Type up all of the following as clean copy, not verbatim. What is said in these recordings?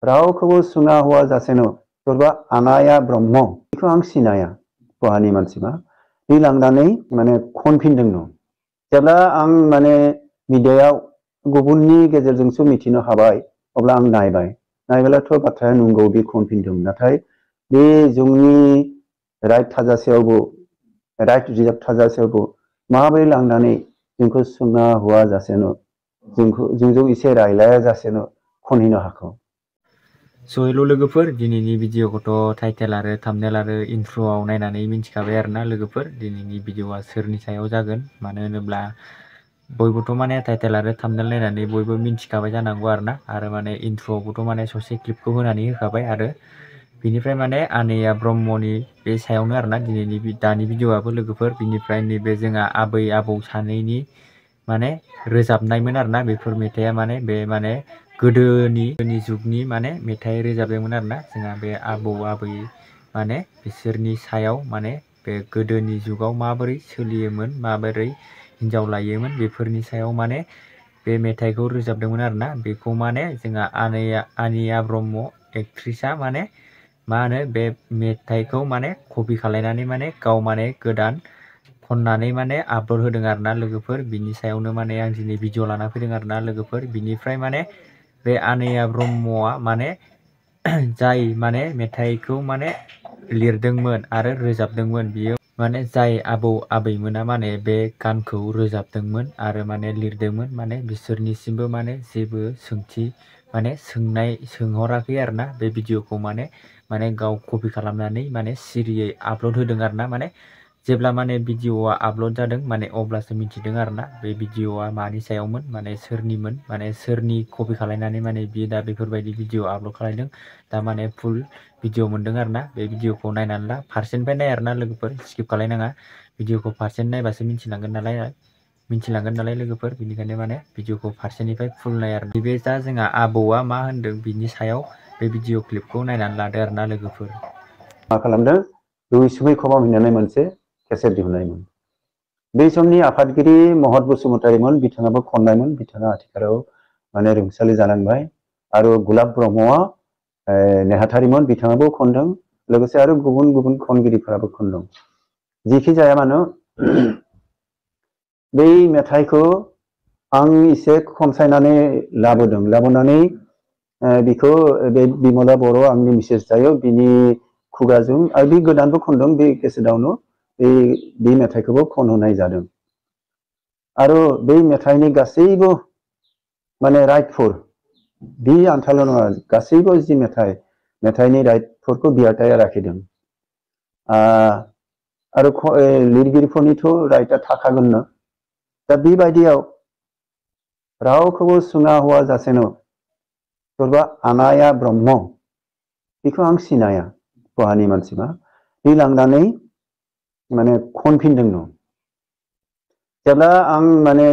रावखौबो सोङा हौवा जासेनो सोरबा आनाया ब्रह्म बेखौ आं सिनाया बहानि मानसिबा बे लांनानै माने खनफिनदोंनो जेब्ला आं माने मिडियायाव गुबुननि गेजेरजोंसो मिथिनो हाबाय अब्ला आं नायबायलाथ' बाथ्राया नंगौ बे खनफिनदों नाथाय बे जोंनि राइट थाजासेयावबो राइट रिजार्भ थाजासेयावबो माबोरै लांनानै जोंखौ सोङा हौवा जासेनो जोंजों एसे रायलाया जासेनो खनहैनो हाखौ स' हेल' लोगोफोर दिनैनि भिडिअखौथ' टाइटेल आरो थाम्बनेल आरो इन्ट्र'आव नायनानै मिन्थिखाबाय आरोना लोगोफोर दिनैनि भिडिअआ सोरनि सायाव जागोन मानो होनोब्ला बयबोथ' माने टाइटेल आरो थाम्बनेल नायनानै बयबो मिन्थिखाबाय जानांगौ आरो माने इन्ट्र'आवबोथ' माने ससे क्लिपखौ होनानै होखाबाय आरो बिनिफ्राय माने आनैया ब्रह्मनि बे सायावनो आरोना दिनैनि दानि भिडिअआबो लोगोफोर बिनिफ्राय नैबे जोंहा आबै आबौ सानैनि माने रोजाबनायमोन आरोना बेफोर मेथाइआ माने बे माने गोदोनि जुगनि माने मेथाइ रोजाबदोंमोन आरोना जोंहा बे आबौ आबै माने बिसोरनि सायाव माने बे गोदोनि जुगाव माबोरै सोलियोमोन माबोरै हिन्जाव लायोमोन बेफोरनि सायाव माने बे मेथाइखौ रोजाबदोंमोन आरोना बेखौ माने जोंहा आनैया ब्रह्म एक्ट्रिसा माने मा होनो बे मेथाइखौ माने कपि खालायनानै माने गाव माने गोदान खननानै माने आपल'ड होदों आरोना लोगोफोर बिनि सायावनो माने आं दिनै भिडिअ लाना फैदों आरोना लोगोफोर बिनिफ्राय माने बे आनैया ब्रह्मआ माने जाय माने मेथाइखौ माने लिरदोंमोन आरो रोजाबदोंमोन बियो माने जाय आबौ आबैमोना माने बे गानखौ रोजाबदोंमोन आरो माने लिरदोंमोन माने बिसोरनिसिमबो माने जेबो सोंथि माने सोंहराखै आरोना बे भिडिअखौ माने गाव कपि खालामनानै माने सिरियै आपल'ड होदों आरोना माने जेब्ला माने भिडिअआ आपल'ड जादों माने अब्लासो मिथिदों आरोना बे भिडिअआ मानि सायावमोन माने सोरनिमोन माने सोरनि कपि खालायनानै माने बियो दा बेफोरबायदि भिडिअ आपल'ड खालायदों दा माने फुल भिडिअ मोनदों आरोना बे भिडिअखौ नायनानै ला फारसेनिफ्राय नाय आरोना लोगोफोर स्किप खालायनाङा भिडिअखौ फारसेन नायबासो मिथिलांगोन नालाय लोगोफोर बिनिखायनो माने भिडिअखौ फारसेनिफ्राय फुल नाय आरो बे दा जोंहा आबौआ मा होनदों बिनि सायाव बे भिडिअ क्लिपखौ नायनानै लादो आरोना लोगोफोर मा खालामदों दुइसुमै खबाम होननानै मोनसे केसेट दिहुननायमोन बे समनि आफादगिरि महत बसुमतारीमोन बिथाङाबो खननायमोन बिथाङा आथिखालाव माने रुंसारि जालांबाय आरो गुलाब ब्रह्मआ नेहाथारिमोन बिथाङाबो खनदों लोगोसे आरो गुबुन गुबुन खनगिरिफोराबो खनदों जेखि जाया मानो बै मेथाइखौ आं एसे खनसायनानै लाबोनानै बिखौ बे बिमला बर' आंनि मिसेस जायो बिनि खुगाजों आरो बे गोदानबो खनदों बे केसेटआवनो बे मेथाइखौबो खनहोनाय जादों आरो बै मेथाइनि गासैबो माने राइटफोर बे आन्थाल' नङा गासैबो जि मेथाइनि राइटफोरखौ बियाथाया लाखिदों आरो लिरगिरिफोरनिथ' राइटआ थाखागोननो दा बेबायदियाव रावखौबो सोङा हौवा जासेनो सोरबा आनाया ब्रह्म बेखौ आं सिनाया बहानि मानसिबा बे लांनानै माने खनफिनदोंनो जेब्ला आं माने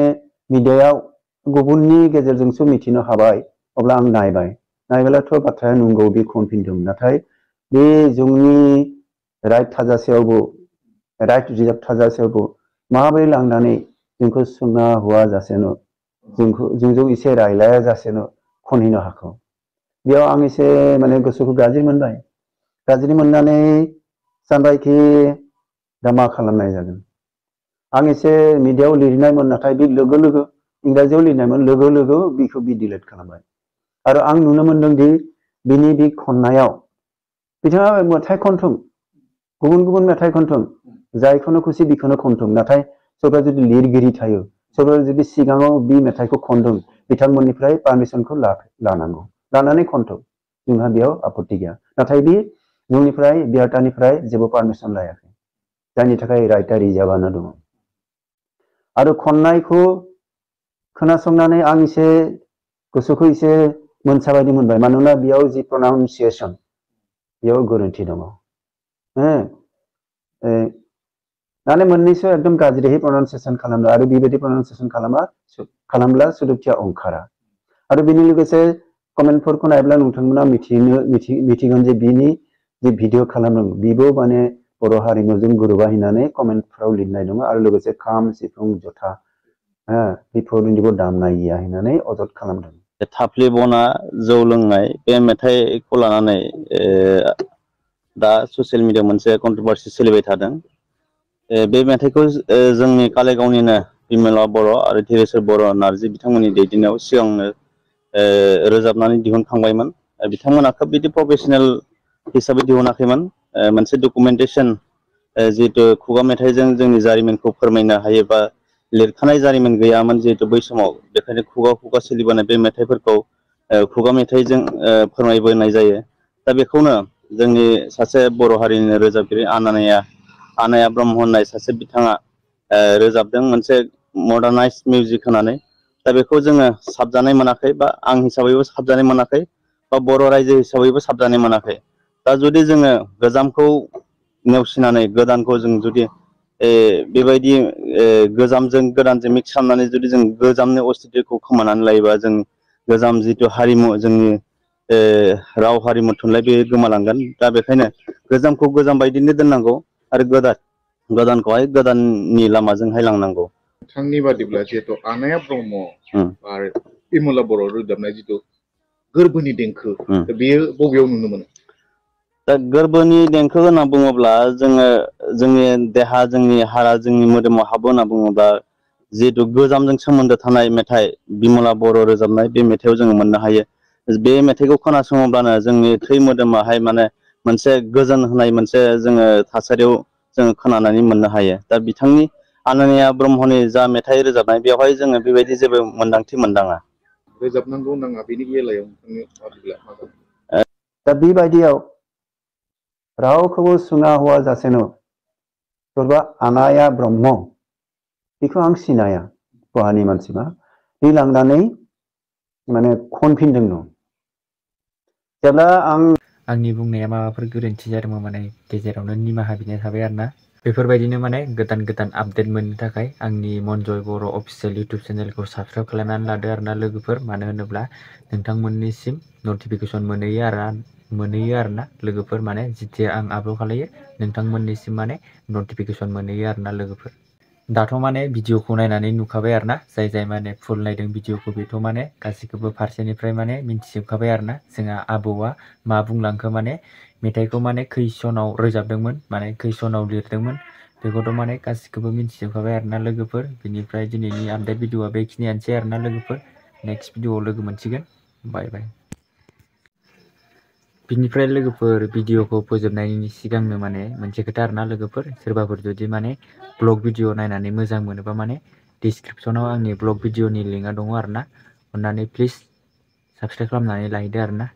मिडियायाव गुबुननि गेजेरजोंसो मिथिनो हाबाय अब्ला आं नायबायलाथ' बाथ्राया नंगौ बे खनफिनदों नाथाय बे जोंनि राइट थाजासेयावबो राइट रिजार्भ थाजासेयावबो माबोरै लांनानै जोंखौ सोङा हौवा जासेनो जोंजों एसे रायलाया जासेनो खनहैनो हाखौ बेयाव आं एसे माने गोसोखौ गाज्रि मोनबाय गाज्रि मोननानै सानबायखि दा मा खालामनाय जागोन आं एसे मिडियायाव लिरनायमोन नाथाय बे लोगो लोगो इंराजियाव लिरनायमोन लोगो लोगो बेखौ डिलिट खालामबाय आरो आं नुनो मोनदों दि बिनि बे खननायाव बिथाङा मेथाइ खनथों गुबुन गुबुन मेथाइ खनथों जायखौनो खुसि बेखौनो खनथों नाथाय सोरबा जुदि लिरगिरि थायो सोरबा जुदि सिगाङाव बे मेथाइखौ खनदों बिथांमोननिफ्राय पारमिसनखौ लानानै खनथों जोंहा बेयाव आपत्ति गैया नाथाय बे जोंनिफ्राय बियाटानिफ्राय जेबो पारमिसन लायाखै जायनि थाखाय राइटआ रिजार्भआनो दङ आरो खननायखौ खोनासंनानै आं एसे गोसोखौ एसे मोनसाबायदि मोनबाय मानोना बेयाव जि प्रनाउन्सियेसन बेयाव गोरोन्थि दङ माने मोननैसो एकदम गाज्रिहै प्रनाउन्सियेसन खालामदों आरो बेबायदि प्रनाउन्सियेसन खालामब्ला सोदोबथिया ओंखारा आरो बेनि लोगोसे कमेन्टफोरखौ नायब्ला नोंथांमोना मिथिगोन जे बिनि जे भिडिअ खालामदों बेबो माने बर' हारिमुजों गोरोबाहैनानै कमेन्टफ्राव लिरनाय दङ आरो लोगोसे खाम सिफुं जथा बेफोरनिबो दामनाय गैया होननानै अजद खालामदों थाफ्ले बना जौ लोंनाय बे मेथाइखौ लानानै दा ससियेल मिडियायाव मोनसे कन्ट्रभारसि सोलिबाय थादों। बे मेथाइखौ जोंनि कालाइगावनिनो बिमला बर' आरो धीरेश्वर बर' नार्जि बिथांमोननि दैदेननायाव सिगांनो रोजाबनानै दिहुनखांबायमोन। बिथांमोना खोब बिदि प्रफेसनेल हिसाबै दिहुनाखैमोन। मोनसे डकुमेन्टेसन जिहेतु खुगा मेथाइजों जोंनि जारिमिनखौ फोरमायनो हायो बा लिरखानाय जारिमिन गैयामोन जिहेतु बै समाव, बेखायनो खुगा खुगा सोलिबोनाय बे मेथाइफोरखौ खुगा मेथाइजों फोरमायबोनाय जायो। दा बेखौनो जोंनि सासे बर' हारिनिनो रोजाबगिरि आनाया ब्रह्म होननाय सासे बिथाङा रोजाबदों मोनसे मदार्नाइज मिउजिक होनानै। दा बेखौ जोङो साबजानाय मोनाखै बा आं हिसाबैबो साबजानाय मोनाखै बा बर' रायजो हिसाबैबो साबजानाय मोनाखै। दा जुदि जोङो गोजामखौ नेवसिनानै गोदानखौ जों जुदि बेबायदि गोजामजों गोदानजों मिक्स खालामनानै जुदि जों गोजामनि अस्तित्वखौ खोमानानै लायोबा जों गोजाम जिथु हारिमु जोंनि राव हारिमु थुनलाइ बे गोमालांगोन। दा बेखायनो गोजामखौ गोजाम बायदिनो दोननांगौ आरो गोदानखौहाय गोदाननि लामाजोंहाय लांनांगौ। बिथांनि बादिब्ला जिहेतु आनाया ब्रह्म आरो बिमला बर' रोजाबनाय जिथु गोरबोनि देंखो, बेयो बबेयाव नुनो मोनो? दा गोरबोनि देंखो होनना बुङोब्ला जोङो जोंनि देहा, जोंनि हारा, जोंनि मोदोमाव हाबो होनना बुङोब्ला जिहेतु गोजामजों सोमोन्दो थानाय मेथाइ बिमला बर' रोजाबनाय बे मेथाइआव जोङो मोननो हायो। बे मेथाइखौ खोनासङोब्लानो जोंनि थै मोदोमाहाय माने मोनसे गोजोन होनाय मोनसे जोङो थासारियाव जोङो खोनानानै मोननो हायो। दा बिथांनि आनानिया ब्रह्मनि जा मेथाइ रोजाबनाय बेवहाय जोङो बेबायदि जेबो मोन्दांथि मोनदाङा। रोजाबनांगौ नाङा बेनि बेलायाव नोंथांनि बादिब्ला मा जागोन? दा बेबायदियाव रावखौबो सुङा हौवा जासेनो सोरबा आनाया ब्रह्म बेखौ आं सिनाया, खहानि मानसिबा बे लांनानै माने खनफिनदों। जेब्ला आं आंनि बुंनाया माबाफोर गोरोन्थि जादोंमोन माने गेजेरावनो निमाहा बिनाय थाबाय आरो ना। बेफोरबायदिनो माने गोदान गोदान आपडेट मोननो थाखाय आंनि मनजय बर' अफिसियेल इउटुब चेनेलखौ साबसक्राइब खालामनानै लादो आरो ना लोगोफोर। मानो होनोब्ला नोंथांमोननिसिम नटिफिकेसन मोनहैयो आरोना लोगोफोर। माने जिथिया आं आपलड खालायो नोंथांमोननिसिम माने नटिफिकेसन मोनहैयो आरोना लोगोफोर। दाथ' माने भिडिअखौ नायनानै नुखाबाय आरो ना, जाय माने फुल नायदों भिडिअखौ बेथ' माने गासैखौबो फारसेनिफ्राय माने मिन्थिजोबखाबाय आरो ना। जोंहा आबौआ मा बुंलांखो माने मेथाइखौ माने खै सनाव रोजाबदोंमोन, माने खै सनाव लिरदोंमोन बेखौथ' माने गासिखौबो मिन्थिजोबखाबाय आरो ना लोगोफोर। बिनिफ्राय दिनैनि आपडेट भिडिअआ बेखिनियानोसै आरो ना लोगोफोर। नेक्स्ट भिडिअआव लोगो मोनसिगोन। बाय बाय। बिनिफ्राय लोगोफोर भिडिअखौ फोजोबनायनि सिगांनो माने मोनसे खोथा आरोना लोगोफोर, सोरबाफोर जुदि माने ब्लग भिडिअ नायनानै मोजां मोनोबा माने डिसक्रिपसनाव आंनि ब्लग भिडिअनि लिंकआ दङ आरो ना। अननानै प्लिज साबसक्राइब खालामनानै लाहैदो आरो ना।